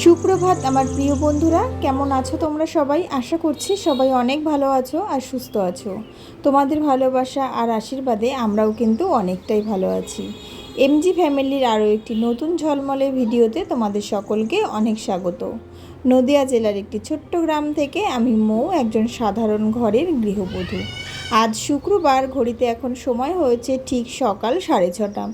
সুপ্রভাত আমার প্রিয় বন্ধুরা, কেমন আছো তোমরা সবাই? আশা করছি সবাই অনেক ভালো আছো আর সুস্থ আছো। তোমাদের ভালোবাসা আর আশীর্বাদে আমরাও কিন্তু অনেকটাই ভালো আছি। এমজি ফ্যামিলির আরও একটি নতুন ঝলমলে ভিডিওতে তোমাদের সকলকে অনেক স্বাগত। নদিয়া জেলার একটি ছোট্ট গ্রাম থেকে আমি মৌ, একজন সাধারণ ঘরের গৃহবধূ। আজ শুক্রবার, ঘড়িতে এখন সময় হয়েছে ঠিক সকাল 6:30।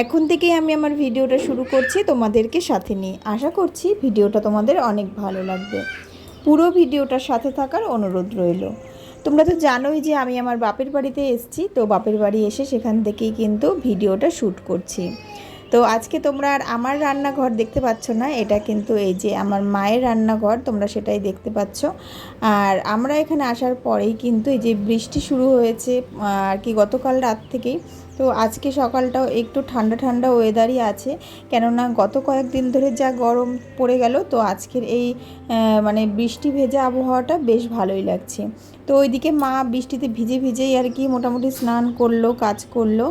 এখন থেকেই আমি আমার ভিডিওটা শুরু করছি তোমাদেরকে সাথে নিয়ে। আশা করছি ভিডিওটা তোমাদের অনেক ভালো লাগবে। পুরো ভিডিওটার সাথে থাকার অনুরোধ রইল। তোমরা তো জানোই যে আমি আমার বাপের বাড়িতে এসেছি, তো বাপের বাড়ি এসে সেখান থেকেই কিন্তু ভিডিওটা শ্যুট করছি। তো আজকে তোমরা আর আমার রান্নাঘর দেখতে পাচ্ছ না, এটা কিন্তু এই যে আমার মায়ের রান্নাঘর, তোমরা সেটাই দেখতে পাচ্ছ। আর আমরা এখানে আসার পরেই কিন্তু এই যে বৃষ্টি শুরু হয়েছে আর কি গতকাল রাত থেকেই। তো আজকে সকালটাও একটু ঠান্ডা ঠান্ডা ওয়েদারই আছে, কেননা গত কয়েকদিন ধরে যা গরম পড়ে গেল, তো আজকের এই মানে বৃষ্টি ভেজা আবহাওয়াটা বেশ ভালোই লাগছে। তো ওইদিকে মা বৃষ্টিতে ভিজে ভিজেই আর কি মোটামুটি স্নান করলো, কাজ করলো।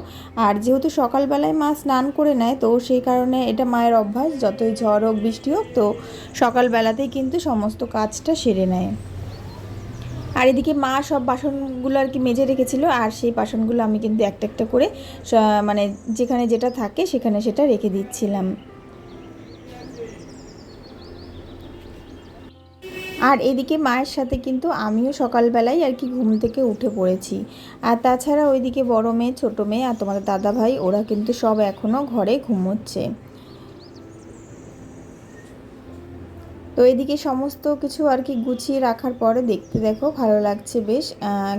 আর যেহেতু সকালবেলায় মা স্নান করে নেয়, তো সেই কারণে এটা মায়ের অভ্যাস, যতই ঝড় হোক বৃষ্টি হোক, তো সকালবেলাতেই কিন্তু সমস্ত কাজটা সেরে নেয়। আর এদিকে মা সব বাসনগুলো আর কি মেজে রেখেছিল, আর সেই বাসনগুলো আমি কিন্তু একটা একটা করে মানে যেখানে যেটা থাকে সেখানে সেটা রেখে দিচ্ছিলাম। আর এদিকে মায়ের সাথে কিন্তু আমিও সকালবেলায় আর কি ঘুম থেকে উঠে পড়েছি। আর তাছাড়া ওইদিকে বড় মেয়ে, ছোটো মেয়ে আর তোমাদের দাদা ভাই, ওরা কিন্তু সব এখনও ঘরে ঘুমোচ্ছে। তো এদিকে সমস্ত কিছু আর কি গুছিয়ে রাখার পরে দেখতে দেখো ভালো লাগছে বেশ,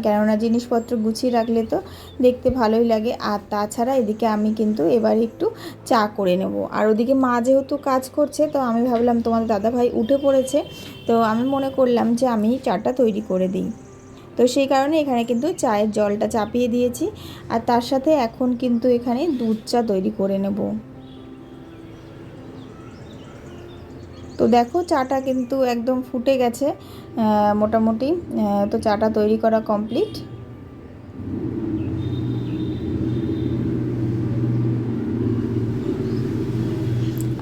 কেননা জিনিসপত্র গুছিয়ে রাখলে তো দেখতে ভালোই লাগে। আর তাছাড়া এদিকে আমি কিন্তু এবার একটু চা করে নেব। আর ওদিকে মা যেহেতু কাজ করছে, তো আমি ভাবলাম তোমাদের দাদাভাই উঠে পড়েছে, তো আমি মনে করলাম যে আমি চাটা তৈরি করে দিই। তো সেই কারণে এখানে কিন্তু চায়ের জলটা চাপিয়ে দিয়েছি, আর তার সাথে এখন কিন্তু এখানে দুধ চা তৈরি করে নেব। তো দেখো চাটা কিন্তু একদম ফুটে গেছে মোটামুটি। তো চাটা তৈরি করা কমপ্লিট।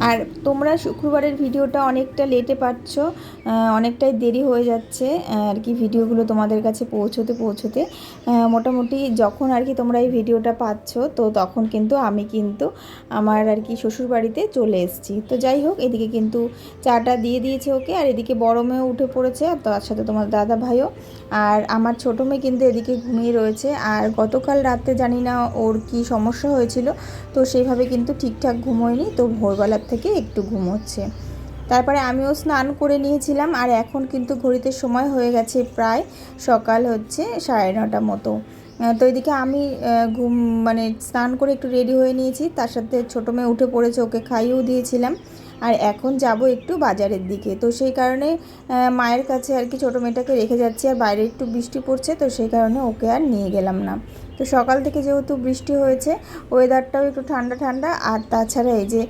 আর তোমরা শুক্রবারের ভিডিওটা অনেকটা লেটে পাচ্ছ, অনেকটাই দেরি হয়ে যাচ্ছে আর কি ভিডিওগুলো তোমাদের কাছে পৌঁছতে। মোটামুটি যখন আর কি তোমরা এই ভিডিওটা পাচ্ছ, তো তখন কিন্তু আমি কিন্তু আমার আর কি শ্বশুরবাড়িতে চলে এসেছি। তো যাই হোক, এদিকে কিন্তু চাটা দিয়ে দিয়েছে ওকে, আর এদিকে বড় মেয়েও উঠে পড়েছে, আর তার সাথে তোমার দাদা ভাইও। আর আমার ছোটো মেয়ে কিন্তু এদিকে ঘুমিয়ে রয়েছে। আর গতকাল রাতে জানি না ওর কি সমস্যা হয়েছিল, তো সেইভাবে কিন্তু ঠিকঠাক ঘুমোয়নি, তো ভোরবেলার থেকে একটু ঘুমোচ্ছে। তারপরে আমিও স্নান করে নিয়েছিলাম, আর এখন কিন্তু ঘড়িতে সময় হয়ে গেছে প্রায় সকাল হচ্ছে 9:30 মতো। তো এদিকে আমি মানে স্নান করে একটু রেডি হয়ে নিয়েছি, তার সাথে ছোটো মেয়ে উঠে পড়েছে, ওকে খাইয়েও দিয়েছিলাম। আর এখন যাব একটু বাজারের দিকে, তো সেই কারণে মায়ের কাছে আর কি ছোটো মেয়েটাকে রেখে যাচ্ছি। আর বাইরে একটু বৃষ্টি পড়ছে, তো সেই কারণে ওকে আর নিয়ে গেলাম না। তো সকাল থেকে যেহেতু বৃষ্টি হয়েছে, ওয়েদারটাও একটু ঠান্ডা ঠান্ডা, আর তাছাড়া এই যে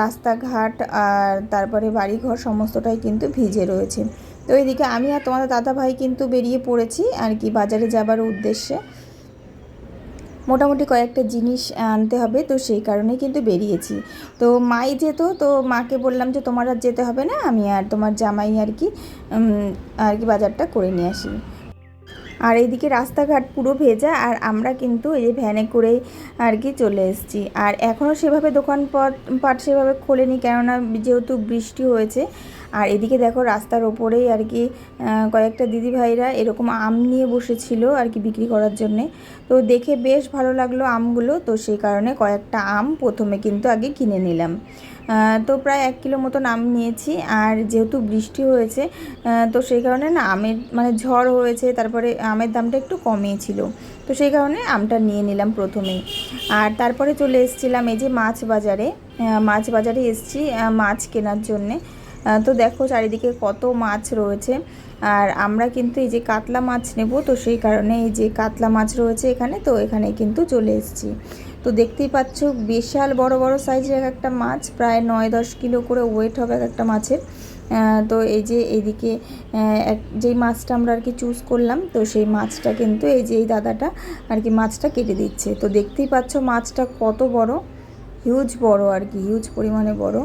রাস্তাঘাট আর তারপরে বাড়িঘর সমস্তটাই কিন্তু ভিজে রয়েছে। তো এইদিকে আমি আর তোমাদের দাদা ভাই কিন্তু বেরিয়ে পড়েছি আর কি বাজারে যাবার উদ্দেশ্যে। মোটামুটি কয়েকটা জিনিস আনতে হবে, তো সেই কারণেই কিন্তু বেরিয়েছি। তো মাই যেত, তো মাকে বললাম যে তোমার আর যেতে হবে না, আমি আর তোমার জামাই আর কি বাজারটা করে নিয়ে আসি। আর এইদিকে রাস্তাঘাট পুরো ভেজা, আর আমরা কিন্তু এই যে ভ্যানে করেই আর কি চলে এসেছি। আর এখনও সেভাবে দোকানপাট সেভাবে খোলেনি, কেননা যেহেতু বৃষ্টি হয়েছে। আর এদিকে দেখো রাস্তার ওপরেই আর কি কয়েকটা দিদিভাইরা এরকম আম নিয়ে বসেছিল আর কি বিক্রি করার জন্যে। তো দেখে বেশ ভালো লাগলো আমগুলো, তো সেই কারণে কয়েকটা আম প্রথমে কিন্তু আগে কিনে নিলাম। তো প্রায় 1 কিলো মতন আম নিয়েছি। আর যেহেতু বৃষ্টি হয়েছে, তো সেই কারণে না আমের মানে ঝড় হয়েছে, তারপরে আমের দামটা একটু কমিয়েছিল, তো সেই কারণে আমটা নিয়ে নিলাম প্রথমেই। আর তারপরে চলে এসেছিলাম এই যে মাছ বাজারে এসেছি মাছ কেনার জন্যে। তো দেখো চারিদিকে কত মাছ রয়েছে। আর আমরা কিন্তু এই যে কাতলা মাছ নেব, তো সেই কারণে এই যে কাতলা মাছ রয়েছে এখানে, তো এখানে কিন্তু চলে এসেছি। তো দেখতেই পাচ্ছ বিশাল বড় বড় সাইজের একটা মাছ, প্রায় 9-10 কিলো করে ওয়েট হবে একটা মাছের। তো এই যে এইদিকে যেই মাছটা আমরা আর কি চুজ করলাম, তো সেই মাছটা কিন্তু এই যে এই দাদাটা আর কি মাছটা কেটে দিচ্ছে। তো দেখতেই পাচ্ছ মাছটা কত বড়, হিউজ বড় আর কি, হিউজ পরিমাণে বড়।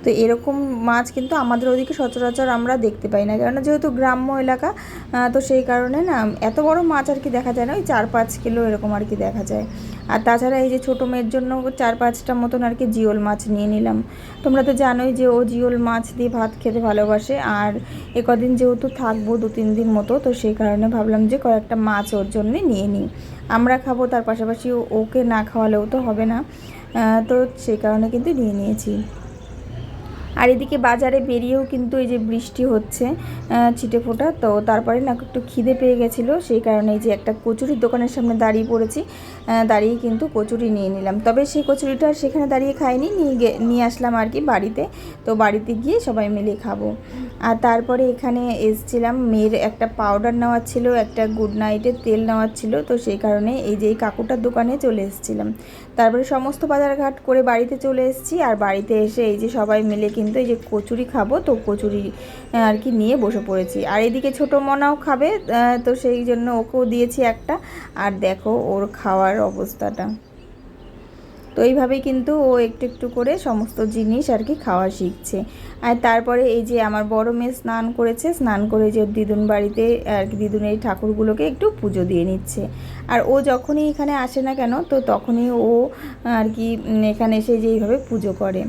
তো এরকম মাছ কিন্তু আমাদের ওদিকে সচরাচর আমরা দেখতে পাই না, কেননা যেহেতু গ্রাম্য এলাকা, তো সেই কারণে না এত বড় মাছ আর কি দেখা যায় না, ওই 4-5 কিলো এরকম আর কি দেখা যায়। আর তাছাড়া এই যে ছোটো মেয়ের জন্য 4-5টা মতন আর কি জিওল মাছ নিয়ে নিলাম। তোমরা তো জানোই যে ও জিওল মাছ দিয়ে ভাত খেতে ভালোবাসে, আর এ কদিন যেহেতু থাকবো 2-3 দিন মতো, তো সেই কারণে ভাবলাম যে কয়েকটা মাছ ওর জন্যে নিয়ে নিই। আমরা খাবো, তার পাশাপাশি ওকে না খাওয়ালেও তো হবে না, তো সেই কারণে কিন্তু নিয়ে নিয়েছি। আর এদিকে বাজারে বেরিয়েও কিন্তু এই যে বৃষ্টি হচ্ছে ছিটে ফোঁটা, তো তারপরে না একটু খিদে পেয়ে গেছিলো, সেই কারণে এই যে একটা কচুরির দোকানের সামনে দাঁড়িয়ে পড়েছি, দাঁড়িয়ে কিন্তু কচুরি নিয়ে নিলাম। তবে সেই কচুরিটা সেখানে দাঁড়িয়ে খাইনি, নিয়ে আসলাম আর কি বাড়িতে। তো বাড়িতে গিয়ে সবাই মিলে খাবো। আর তারপরে এখানে এসছিলাম, মেয়ের একটা পাউডার নেওয়ার ছিল, একটা গুড নাইটের তেল নেওয়ার ছিল, তো সেই কারণে এই যে এই কাকুটার দোকানে চলে এসেছিলাম। তারপরে সমস্ত বাজারঘাট করে বাড়িতে চলে এসেছি। আর বাড়িতে এসে এই যে সবাই মিলে কিন্তু এই যে কচুরি খাবো, তো কচুরি আর কি নিয়ে বসে পড়েছি। আর এদিকে ছোটো মনাও খাবে, তো সেই জন্য ওকেও দিয়েছি একটা। আর দেখো ওর খাওয়ার অবস্থাটা। তো এইভাবেই কিন্তু ও একটু একটু করে সমস্ত জিনিস আর কি খাওয়া শিখছে। আর তারপরে এই যে আমার বড় মেয়ে স্নান করেছে, স্নান করে যে দিদুন বাড়িতে আর কি দিদুনের এই ঠাকুরগুলোকে একটু পুজো দিয়ে নিচ্ছে। আর ও যখনই এখানে আসে না কেন, তো তখনই ও আর কি এখানে এসে যে এইভাবে পুজো করে।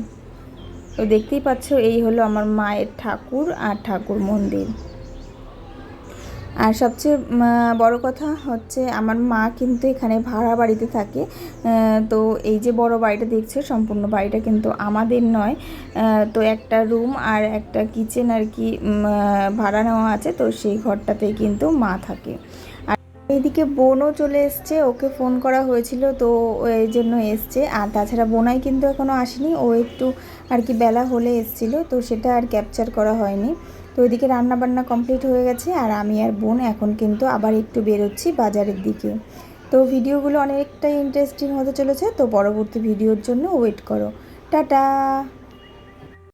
তো দেখতেই পাচ্ছ, এই হলো আমার মায়ের ঠাকুর আর ঠাকুর মন্দির। আর সবচেয়ে বড় কথা হচ্ছে আমার মা কিন্তু এখানে ভাড়া বাড়িতে থাকে। তো এই যে বড় বাড়িটা দেখছো, সম্পূর্ণ বাড়িটা কিন্তু আমাদের নয়। তো একটা রুম আর একটা কিচেন আর কি ভাড়া নেওয়া আছে, তো সেই ঘরটাতেই কিন্তু মা থাকে। আর এইদিকে বোনও চলে এসছে, ওকে ফোন করা হয়েছিল, তো এই জন্য এসছে। আর তাছাড়া বোনাই কিন্তু এখনও আসেনি, ও একটু আর কি বেলা হলে এসেছিলো, তো সেটা আর ক্যাপচার করা হয়নি। তো ওইদিকে রান্নাবান্না কমপ্লিট হয়ে গেছে, আর আমি আর বোন এখন কিন্তু আবার একটু বেরোচ্ছি বাজারের দিকে। তো ভিডিওগুলো অনেকটাই ইন্টারেস্টিং হতে চলেছে, তো পরবর্তী ভিডিওর জন্য ওয়েট করো। টাটা।